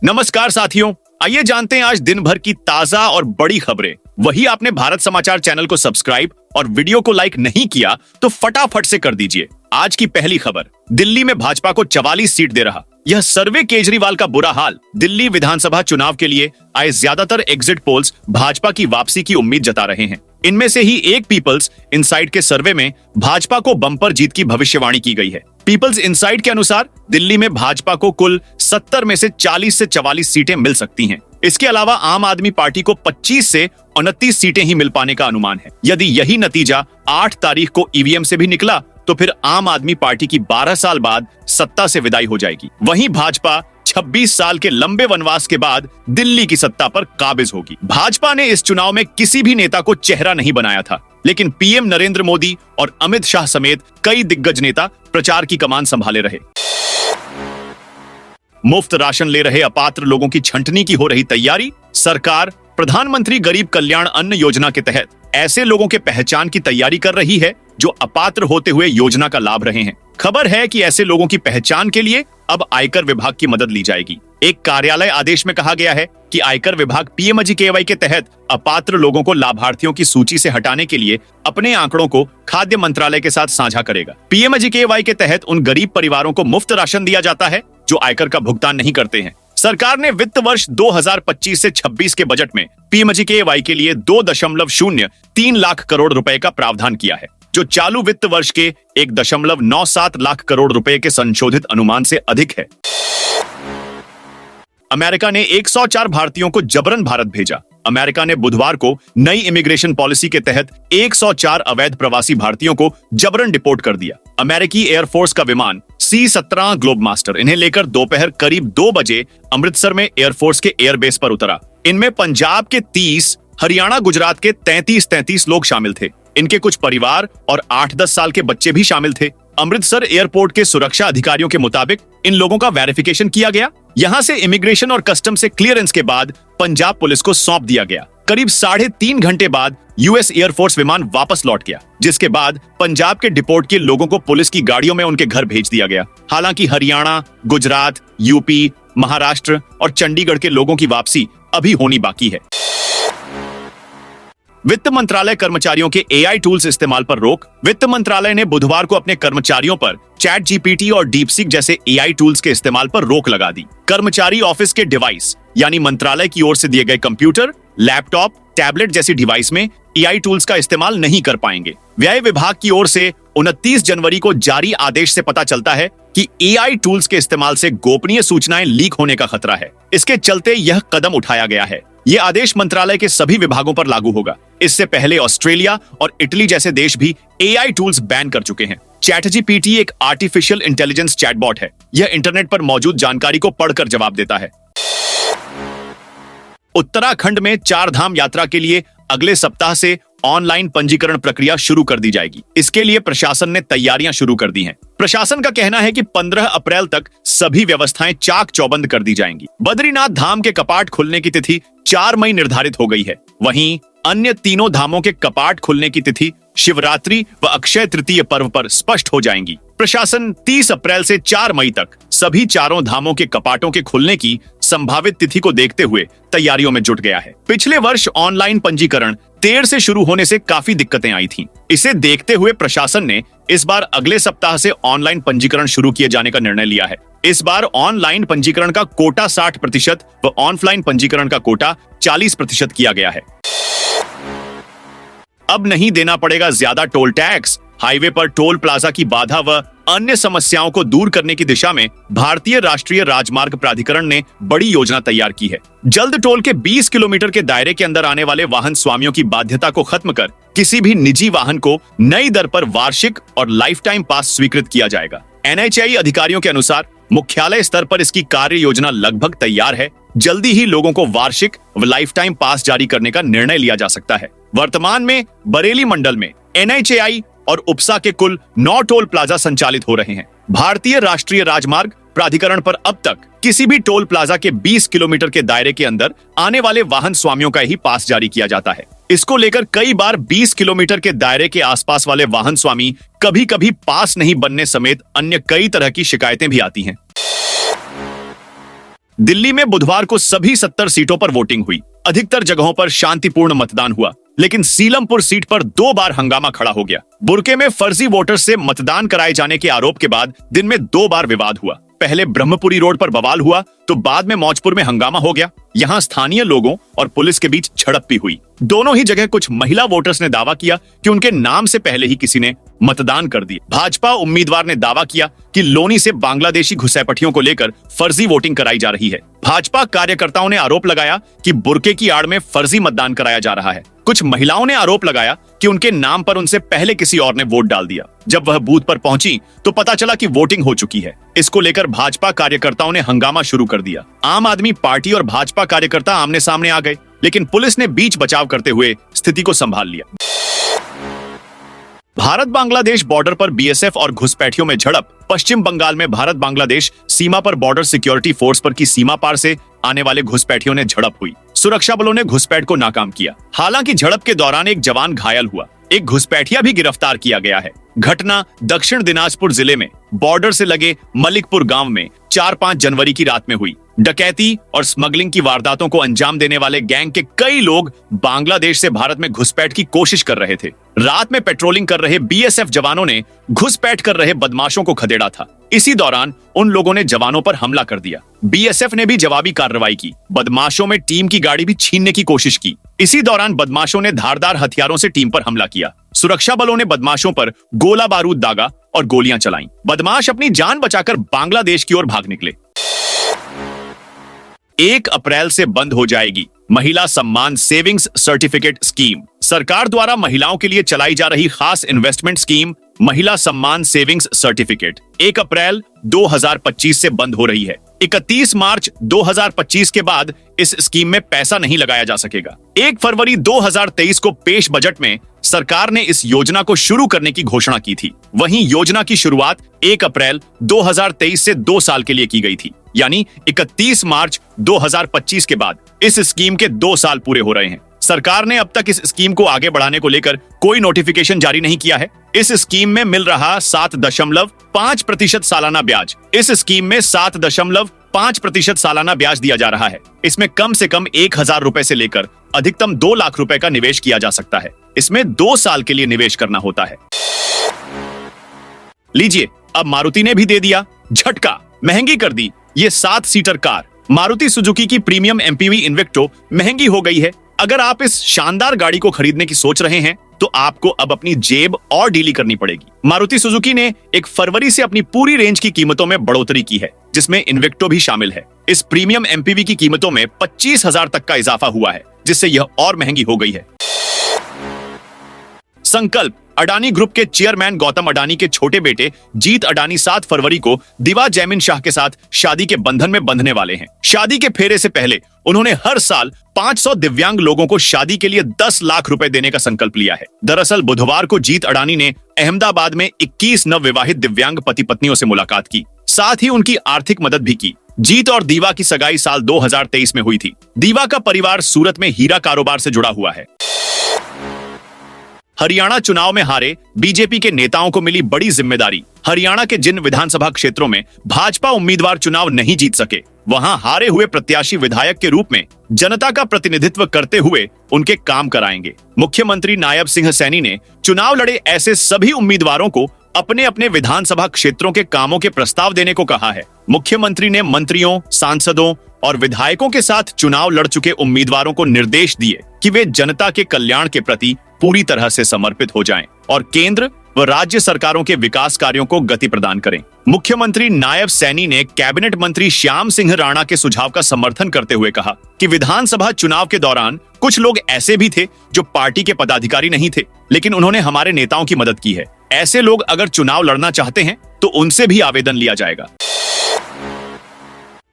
नमस्कार साथियों, आइए जानते हैं आज दिन भर की ताजा और बड़ी खबरें। वही आपने भारत समाचार चैनल को सब्सक्राइब और वीडियो को लाइक नहीं किया तो फटाफट से कर दीजिए। आज की पहली खबर, दिल्ली में भाजपा को 44 सीट दे रहा। यह सर्वे केजरीवाल का बुरा हाल। दिल्ली विधानसभा चुनाव के लिए आए ज्यादातर एग्जिट पोल्स भाजपा की वापसी की उम्मीद जता रहे हैं। इनमें से ही एक पीपल्स इनसाइड के सर्वे में भाजपा को बम्पर जीत की भविष्यवाणी की गई है। पीपल्स इनसाइड के अनुसार दिल्ली में भाजपा को कुल 70 में से 40 से 44 सीटें मिल सकती हैं। इसके अलावा आम आदमी पार्टी को 25 से 29 सीटें ही मिल पाने का अनुमान है। यदि यही नतीजा 8 तारीख को ईवीएम से भी निकला तो फिर आम आदमी पार्टी की 12 साल बाद सत्ता से विदाई हो जाएगी। वहीं भाजपा 26 साल के लंबे वनवास के बाद दिल्ली की सत्ता पर काबिज होगी। भाजपा ने इस चुनाव में किसी भी नेता को चेहरा नहीं बनाया था, लेकिन पीएम नरेंद्र मोदी और अमित शाह समेत कई दिग्गज नेता प्रचार की कमान संभाले रहे। मुफ्त राशन ले रहे अपात्र लोगों की छंटनी की हो रही तैयारी। सरकार प्रधानमंत्री गरीब कल्याण अन्न योजना के तहत ऐसे लोगों के पहचान की तैयारी कर रही है जो अपात्र होते हुए योजना का लाभ रहे हैं। खबर है कि ऐसे लोगों की पहचान के लिए अब आयकर विभाग की मदद ली जाएगी। एक कार्यालय आदेश में कहा गया है कि आयकर विभाग पीएमजीकेवाई के तहत अपात्र लोगों को लाभार्थियों की सूची से हटाने के लिए अपने आंकड़ों को खाद्य मंत्रालय के साथ साझा करेगा। पीएमजीकेवाई के तहत उन गरीब परिवारों को मुफ्त राशन दिया जाता है जो आयकर का भुगतान नहीं करते हैं। सरकार ने वित्त वर्ष 2025 से 26 के बजट में पीएमजीकेवाई के लिए 2.03 लाख करोड़ रुपए का प्रावधान किया है, जो चालू वित्त वर्ष के 1.97 लाख करोड़ रुपए के संशोधित अनुमान से अधिक है। अमेरिका ने 104 भारतीयों को जबरन भारत भेजा। अमेरिका ने बुधवार को नई इमिग्रेशन पॉलिसी के तहत 104 अवैध प्रवासी भारतीयों को जबरन डिपोर्ट कर दिया। अमेरिकी एयरफोर्स का विमान C-17 ग्लोब मास्टर इन्हें लेकर दोपहर करीब 2 बजे अमृतसर में एयरफोर्स के एयरबेस पर उतरा। इनमें पंजाब के 30, हरियाणा गुजरात के 33 लोग शामिल थे। इनके कुछ परिवार और 8-10 साल के बच्चे भी शामिल थे। अमृतसर एयरपोर्ट के सुरक्षा अधिकारियों के मुताबिक इन लोगों का वेरिफिकेशन किया गया। यहां से इमिग्रेशन और कस्टम से क्लियरेंस के बाद पंजाब पुलिस को सौंप दिया गया। करीब 3.5 घंटे बाद यूएस एयरफोर्स विमान वापस लौट गया, जिसके बाद पंजाब के डिपोर्ट किए लोगों को पुलिस की गाड़ियों में उनके घर भेज दिया गया। हालांकि हरियाणा, गुजरात, यूपी, महाराष्ट्र और चंडीगढ़ के लोगों की वापसी अभी होनी बाकी है। वित्त मंत्रालय कर्मचारियों के एआई टूल्स इस्तेमाल पर रोक। वित्त मंत्रालय ने बुधवार को अपने कर्मचारियों पर चैट जीपीटी और डीपसीक जैसे एआई टूल्स के इस्तेमाल पर रोक लगा दी। कर्मचारी ऑफिस के डिवाइस यानी मंत्रालय की ओर से दिए गए कंप्यूटर, लैपटॉप, टैबलेट जैसी डिवाइस में एआई टूल्स का इस्तेमाल नहीं कर पाएंगे। व्यय विभाग की ओर से 29 जनवरी को जारी आदेश से पता चलता है कि एआई टूल्स के इस्तेमाल से गोपनीय सूचनाएं लीक होने का खतरा है। इसके चलते यह कदम उठाया गया है। ये आदेश मंत्रालय के सभी विभागों पर लागू होगा। इससे पहले ऑस्ट्रेलिया और इटली जैसे देश भी एआई टूल्स बैन कर चुके हैं। चैटजीपीटी एक आर्टिफिशियल इंटेलिजेंस चैटबॉट है। यह इंटरनेट पर मौजूद जानकारी को पढ़कर जवाब देता है। उत्तराखंड में 4 धाम यात्रा के लिए अगले सप्ताह से ऑनलाइन पंजीकरण प्रक्रिया शुरू कर दी जाएगी। इसके लिए प्रशासन ने तैयारियां शुरू कर दी हैं। प्रशासन का कहना है कि 15 अप्रैल तक सभी व्यवस्थाएं चाक चौबंद कर दी जाएंगी। बद्रीनाथ धाम के कपाट खुलने की तिथि 4 मई निर्धारित हो गई है। वहीं अन्य तीनों धामों के कपाट खुलने की तिथि शिवरात्रि व अक्षय तृतीय पर्व पर स्पष्ट हो जाएंगी। प्रशासन 30 अप्रैल से 4 मई तक सभी चारों धामों के कपाटों के खुलने की संभावित तिथि को देखते हुए तैयारियों में जुट गया है। पिछले वर्ष ऑनलाइन पंजीकरण देर से शुरू होने से काफी दिक्कतें आई थीं। इसे देखते हुए प्रशासन ने इस बार अगले सप्ताह से ऑनलाइन पंजीकरण शुरू किए जाने का निर्णय लिया है। इस बार ऑनलाइन पंजीकरण का कोटा 60% व ऑफलाइन पंजीकरण का कोटा 40% किया गया है। अब नहीं देना पड़ेगा ज्यादा टोल टैक्स। हाईवे पर टोल प्लाजा की बाधा व अन्य समस्याओं को दूर करने की दिशा में भारतीय राष्ट्रीय राजमार्ग प्राधिकरण ने बड़ी योजना तैयार की है। जल्द टोल के 20 किलोमीटर के दायरे के अंदर आने वाले वाहन स्वामियों की बाध्यता को खत्म कर किसी भी निजी वाहन को नई दर पर वार्षिक और लाइफ टाइम पास स्वीकृत किया जाएगा। एनएचएआई अधिकारियों के अनुसार मुख्यालय स्तर पर इसकी कार्य योजना लगभग तैयार है। जल्दी ही लोगों को वार्षिक व लाइफ टाइम पास जारी करने का निर्णय लिया जा सकता है। वर्तमान में बरेली मंडल में एनएचएआई और उपसा के कुल 9 टोल प्लाजा संचालित हो रहे हैं। भारतीय राष्ट्रीय राजमार्ग प्राधिकरण पर अब तक किसी भी टोल प्लाजा के 20 किलोमीटर के दायरे के अंदर आने वाले वाहन स्वामियों का ही पास जारी किया जाता है। इसको लेकर कई बार 20 किलोमीटर के दायरे के आसपास वाले वाहन स्वामी कभी कभी पास नहीं बनने समेत अन्य कई तरह की शिकायतें भी आती हैं। दिल्ली में बुधवार को सभी 70 सीटों पर वोटिंग हुई। अधिकतर जगहों पर शांतिपूर्ण मतदान हुआ, लेकिन सीलमपुर सीट पर 2 बार हंगामा खड़ा हो गया। बुरके में फर्जी वोटर्स से मतदान कराए जाने के आरोप के बाद दिन में 2 बार विवाद हुआ। पहले ब्रह्मपुरी रोड पर बवाल हुआ तो बाद में मौजपुर में हंगामा हो गया। यहां स्थानीय लोगों और पुलिस के बीच झड़प भी हुई। दोनों ही जगह कुछ महिला वोटर्स ने दावा किया कि उनके नाम से पहले ही किसी ने मतदान कर दिया। भाजपा उम्मीदवार ने दावा किया कि लोनी से बांग्लादेशी घुसपैठियों को लेकर फर्जी वोटिंग कराई जा रही है। भाजपा कार्यकर्ताओं ने आरोप लगाया कि बुरके की आड़ में फर्जी मतदान कराया जा रहा है। कुछ महिलाओं ने आरोप लगाया कि उनके नाम पर उनसे पहले किसी और ने वोट डाल दिया। जब वह बूथ पर पहुंची तो पता चला कि वोटिंग हो चुकी है। इसको लेकर भाजपा कार्यकर्ताओं ने हंगामा शुरू कर दिया। आम आदमी पार्टी और भाजपा कार्यकर्ता आमने सामने आ गए, लेकिन पुलिस ने बीच बचाव करते हुए स्थिति को संभाल लिया। भारत बांग्लादेश बॉर्डर पर बीएसएफ और घुसपैठियों में झड़प। पश्चिम बंगाल में भारत बांग्लादेश सीमा पर बॉर्डर सिक्योरिटी फोर्स पर की सीमा पार से आने वाले घुसपैठियों ने झड़प हुई। सुरक्षा बलों ने घुसपैठ को नाकाम किया। हालांकि झड़प के दौरान एक जवान घायल हुआ। एक घुसपैठिया भी गिरफ्तार किया गया है। घटना दक्षिण दिनाजपुर जिले में बॉर्डर से लगे मलिकपुर गांव में 4-5 जनवरी की रात में हुई। डकैती और स्मगलिंग की वारदातों को अंजाम देने वाले गैंग के कई लोग बांग्लादेश से भारत में घुसपैठ की कोशिश कर रहे थे। रात में पेट्रोलिंग कर रहे बीएसएफ जवानों ने घुसपैठ कर रहे बदमाशों को खदेड़ा था। इसी दौरान उन लोगों ने जवानों पर हमला कर दिया। बीएसएफ ने भी जवाबी कार्रवाई की। बदमाशों में टीम की गाड़ी भी छीनने की कोशिश की। इसी दौरान बदमाशों ने धारदार हथियारों से टीम पर हमला किया। सुरक्षा बलों ने बदमाशों पर गोला बारूद दागा और गोलियां चलाईं। बदमाश अपनी जान बचाकर बांग्लादेश की ओर भाग निकले। 1 अप्रैल से बंद हो जाएगी महिला सम्मान सेविंग्स सर्टिफिकेट स्कीम। सरकार द्वारा महिलाओं के लिए चलाई जा रही खास इन्वेस्टमेंट स्कीम महिला सम्मान सेविंग्स सर्टिफिकेट 1 अप्रैल 2025 से बंद हो रही है। 31 मार्च 2025 के बाद इस स्कीम में पैसा नहीं लगाया जा सकेगा। 1 फरवरी 2023 को पेश बजट में सरकार ने इस योजना को शुरू करने की घोषणा की थी। वहीं योजना की शुरुआत 1 अप्रैल 2023 से 2 साल के लिए की गई थी, यानी 31 मार्च 2025 के बाद इस स्कीम के 2 साल पूरे हो रहे हैं। सरकार ने अब तक इस स्कीम को आगे बढ़ाने को लेकर कोई नोटिफिकेशन जारी नहीं किया है। इस स्कीम में मिल रहा 7.5% सालाना ब्याज। इस स्कीम में 7.5% सालाना ब्याज दिया जा रहा है। इसमें कम से कम 1,000 रुपए से लेकर अधिकतम 2 लाख रुपए का निवेश किया जा सकता है। इसमें 2 साल के लिए निवेश करना होता है। लीजिए, अब मारुति ने भी दे दिया झटका, महंगी कर दी ये 7 सीटर कार। मारुति सुजुकी की प्रीमियम एमपीवी इन्विक्टो महंगी हो गई है। अगर आप इस शानदार गाड़ी को खरीदने की सोच रहे हैं तो आपको अब अपनी जेब और ढीली करनी पड़ेगी। मारुति सुजुकी ने 1 फरवरी से अपनी पूरी रेंज की कीमतों में बढ़ोतरी की है, जिसमें इन्विक्टो भी शामिल है। इस प्रीमियम एमपीवी की कीमतों में 25,000 तक का इजाफा हुआ है, जिससे यह और महंगी हो गई है। संकल्प अडानी ग्रुप के चेयरमैन गौतम अडानी के छोटे बेटे जीत अडानी 7 फरवरी को दिवा जैमिन शाह के साथ शादी के बंधन में बंधने वाले हैं। शादी के फेरे से पहले उन्होंने हर साल 500 दिव्यांग लोगों को शादी के लिए 10 लाख रुपए देने का संकल्प लिया है। दरअसल बुधवार को जीत अडानी ने अहमदाबाद में 21 नवविवाहित दिव्यांग पति पत्नियों से मुलाकात की, साथ ही उनकी आर्थिक मदद भी की। जीत और दीवा की सगाई साल 2023 में हुई थी। दीवा का परिवार सूरत में हीरा कारोबार से जुड़ा हुआ है। हरियाणा चुनाव में हारे बीजेपी के नेताओं को मिली बड़ी जिम्मेदारी। हरियाणा के जिन विधानसभा क्षेत्रों में भाजपा उम्मीदवार चुनाव नहीं जीत सके, वहां हारे हुए प्रत्याशी विधायक के रूप में जनता का प्रतिनिधित्व करते हुए उनके काम कराएंगे। मुख्यमंत्री नायब सिंह सैनी ने चुनाव लड़े ऐसे सभी उम्मीदवारों को अपने अपने विधानसभा क्षेत्रों के कामों के प्रस्ताव देने को कहा है। मुख्यमंत्री ने मंत्रियों, सांसदों और विधायकों के साथ चुनाव लड़ चुके उम्मीदवारों को निर्देश दिए कि वे जनता के कल्याण के प्रति पूरी तरह से समर्पित हो जाएं और केंद्र व राज्य सरकारों के विकास कार्यों को गति प्रदान करें। मुख्यमंत्री नायब सैनी ने कैबिनेट मंत्री श्याम सिंह राणा के सुझाव का समर्थन करते हुए कहा कि विधानसभा चुनाव के दौरान कुछ लोग ऐसे भी थे जो पार्टी के पदाधिकारी नहीं थे, लेकिन उन्होंने हमारे नेताओं की मदद की है। ऐसे लोग अगर चुनाव लड़ना चाहते हैं तो उनसे भी आवेदन लिया जाएगा।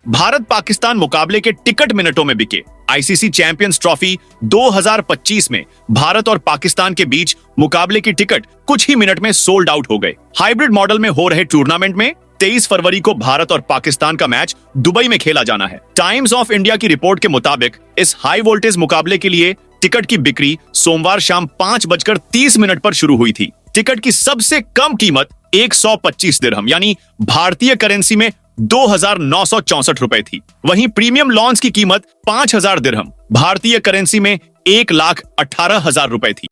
भारत पाकिस्तान मुकाबले के टिकट मिनटों में बिके। आईसीसी चैंपियंस ट्रॉफी 2025 में भारत और पाकिस्तान के बीच मुकाबले की टिकट कुछ ही मिनट में सोल्ड आउट हो गए। हाइब्रिड मॉडल में हो रहे टूर्नामेंट में 23 फरवरी को भारत और पाकिस्तान का मैच दुबई में खेला जाना है। टाइम्स ऑफ इंडिया की रिपोर्ट के मुताबिक इस हाई वोल्टेज मुकाबले के लिए टिकट की बिक्री सोमवार शाम 5:30 पर शुरू हुई थी। टिकट की सबसे कम कीमत 125 दिरहम यानी भारतीय करेंसी में 2,964 रुपए थी। वहीं प्रीमियम लॉन्स की कीमत 5,000 दिरहम, भारतीय करेंसी में 1,18,000 रुपए थी।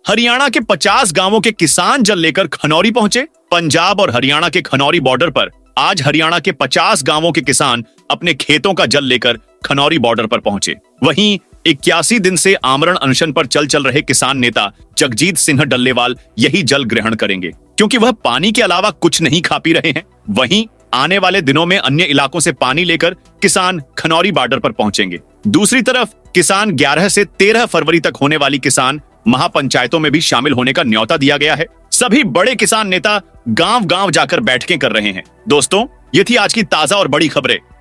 हरियाणा के 50 गांवों के किसान जल लेकर खनौरी पहुंचे। पंजाब और हरियाणा के खनौरी बॉर्डर पर आज हरियाणा के 50 गांवों के किसान अपने खेतों का जल लेकर खनौरी बॉर्डर पर पहुंचे। वहीं 81 दिन से आमरण अनशन पर चल रहे किसान नेता जगजीत सिंह डल्लेवाल यही जल ग्रहण करेंगे, क्योंकि वह पानी के अलावा कुछ नहीं खा पी रहे हैं। वहीं आने वाले दिनों में अन्य इलाकों से पानी लेकर किसान खनौरी बॉर्डर पर पहुंचेंगे। दूसरी तरफ किसान 11 से 13 फरवरी तक होने वाली किसान महापंचायतों में भी शामिल होने का न्योता दिया गया है। सभी बड़े किसान नेता गांव-गांव जाकर बैठकें कर रहे हैं। दोस्तों, ये थी आज की ताजा और बड़ी खबरें।